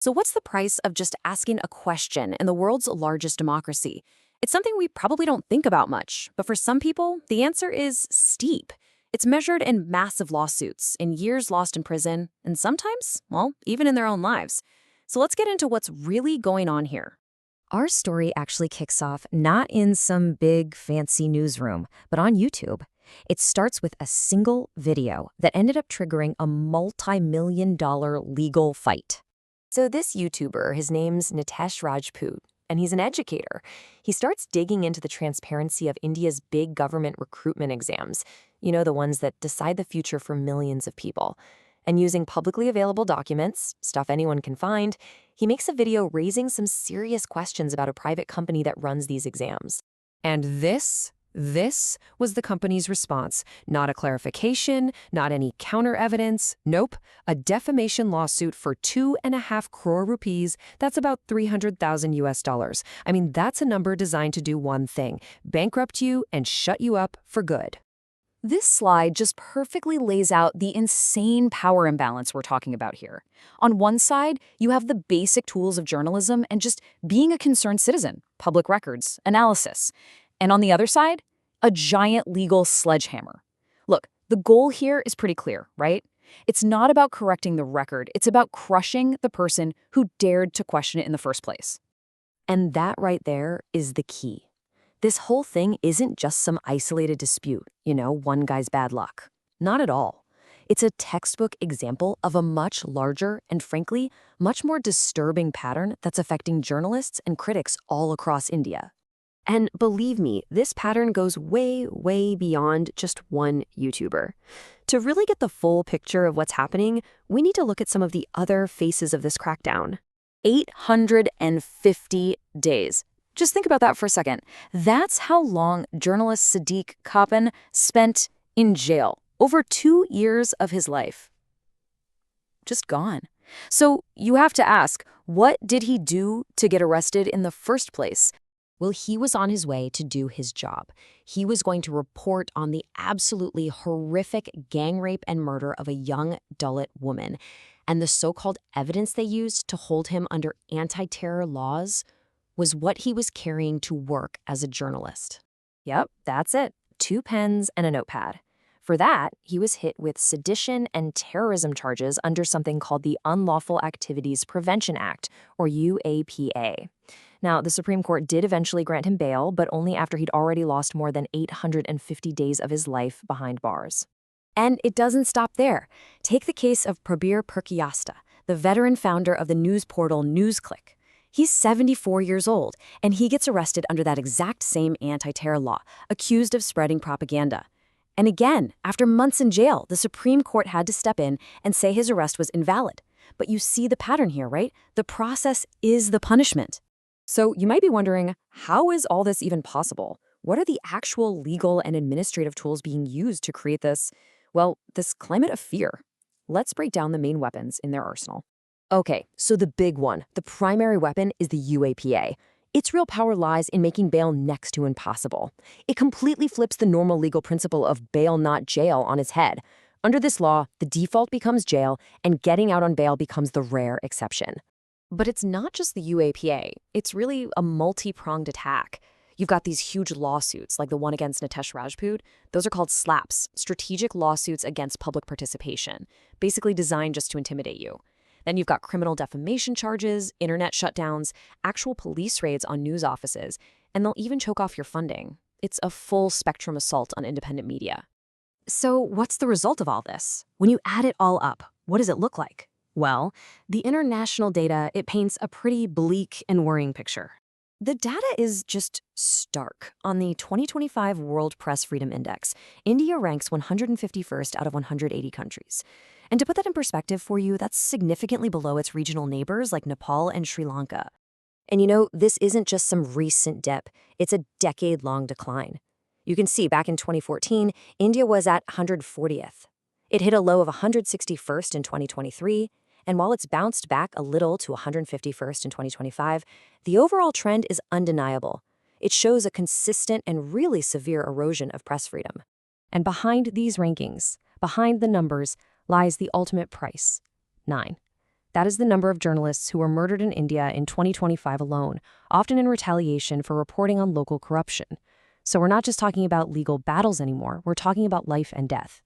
So, what's the price of just asking a question in the world's largest democracy? It's something we probably don't think about much, but for some people, the answer is steep. It's measured in massive lawsuits, in years lost in prison, and sometimes, well, even in their own lives. So, let's get into what's really going on here. Our story actually kicks off not in some big fancy newsroom, but on YouTube. It starts with a single video that ended up triggering a multi-million-dollar legal fight. So this YouTuber, his name's Nitesh Rajput, and he's an educator. He starts digging into the transparency of India's big government recruitment exams, the ones that decide the future for millions of people. And using publicly available documents, stuff anyone can find, he makes a video raising some serious questions about a private company that runs these exams. And this was the company's response. Not a clarification, not any counter evidence. Nope. A defamation lawsuit for 2.5 crore rupees. That's about 300,000 US dollars. I mean, that's a number designed to do one thing: bankrupt you and shut you up for good. This slide just perfectly lays out the insane power imbalance we're talking about here. On one side, you have the basic tools of journalism and just being a concerned citizen, public records, analysis. And on the other side, a giant legal sledgehammer. Look, the goal here is pretty clear, right? It's not about correcting the record, it's about crushing the person who dared to question it in the first place. And that right there is the key. This whole thing isn't just some isolated dispute, one guy's bad luck. Not at all. It's a textbook example of a much larger and, frankly, much more disturbing pattern that's affecting journalists and critics all across India. And believe me, this pattern goes way, way beyond just one YouTuber. To really get the full picture of what's happening, we need to look at some of the other faces of this crackdown. 850 days. Just think about that for a second. That's how long journalist Sadiq Khan spent in jail. Over 2 years of his life. Just gone. So you have to ask, what did he do to get arrested in the first place? Well, he was on his way to do his job. He was going to report on the absolutely horrific gang rape and murder of a young Dalit woman. And the so-called evidence they used to hold him under anti-terror laws was what he was carrying to work as a journalist. Yep, that's it. 2 pens and a notepad. For that, he was hit with sedition and terrorism charges under something called the Unlawful Activities Prevention Act, or UAPA. Now, the Supreme Court did eventually grant him bail, but only after he'd already lost more than 850 days of his life behind bars. And it doesn't stop there. Take the case of Prabir Purkayastha, the veteran founder of the news portal NewsClick. He's 74 years old, and he gets arrested under that exact same anti-terror law, accused of spreading propaganda. And again, after months in jail, the Supreme Court had to step in and say his arrest was invalid. But you see the pattern here, right? The process is the punishment. So you might be wondering, how is all this even possible? What are the actual legal and administrative tools being used to create this climate of fear? Let's break down the main weapons in their arsenal. Okay, so the big one, the primary weapon, is the UAPA. Its real power lies in making bail next to impossible. It completely flips the normal legal principle of bail not jail on its head. Under this law, the default becomes jail, and getting out on bail becomes the rare exception. But it's not just the UAPA. It's really a multi-pronged attack. You've got these huge lawsuits, like the one against Nitesh Rajput. Those are called SLAPs, strategic lawsuits against public participation, basically designed just to intimidate you. Then you've got criminal defamation charges, internet shutdowns, actual police raids on news offices, and they'll even choke off your funding. It's a full spectrum assault on independent media. So what's the result of all this? When you add it all up, what does it look like? Well, the international data, it paints a pretty bleak and worrying picture. The data is just stark. On the 2025 World Press Freedom Index, India ranks 151st out of 180 countries. And to put that in perspective for you, that's significantly below its regional neighbors like Nepal and Sri Lanka. And this isn't just some recent dip, it's a decade-long decline. You can see back in 2014, India was at 140th. It hit a low of 161st in 2023, and while it's bounced back a little to 151st in 2025, the overall trend is undeniable. It shows a consistent and really severe erosion of press freedom. And behind these rankings, behind the numbers, lies the ultimate price: 9. That is the number of journalists who were murdered in India in 2025 alone, often in retaliation for reporting on local corruption. So we're not just talking about legal battles anymore, we're talking about life and death.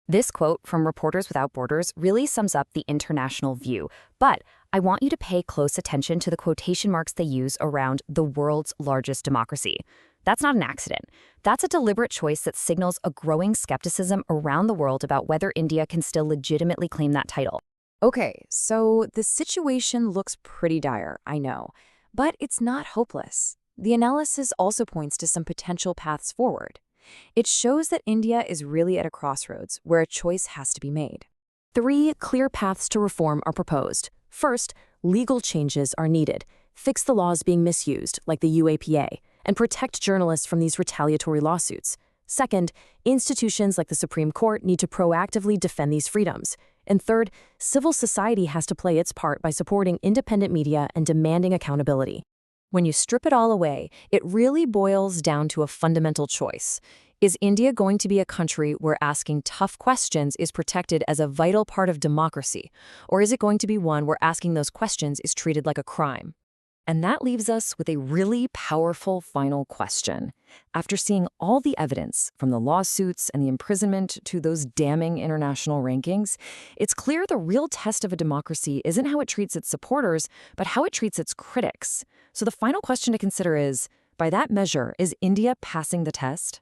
This quote from Reporters Without Borders really sums up the international view, but I want you to pay close attention to the quotation marks they use around the world's largest democracy. That's not an accident. That's a deliberate choice that signals a growing skepticism around the world about whether India can still legitimately claim that title. Okay, so the situation looks pretty dire, I know, but it's not hopeless. The analysis also points to some potential paths forward. It shows that India is really at a crossroads where a choice has to be made. 3 clear paths to reform are proposed. First, legal changes are needed. Fix the laws being misused, like the UAPA, and protect journalists from these retaliatory lawsuits. Second, institutions like the Supreme Court need to proactively defend these freedoms. And third, civil society has to play its part by supporting independent media and demanding accountability. When you strip it all away, it really boils down to a fundamental choice. Is India going to be a country where asking tough questions is protected as a vital part of democracy? Or is it going to be one where asking those questions is treated like a crime? And that leaves us with a really powerful final question. After seeing all the evidence, from the lawsuits and the imprisonment to those damning international rankings, it's clear the real test of a democracy isn't how it treats its supporters, but how it treats its critics. So the final question to consider is, by that measure, is India passing the test?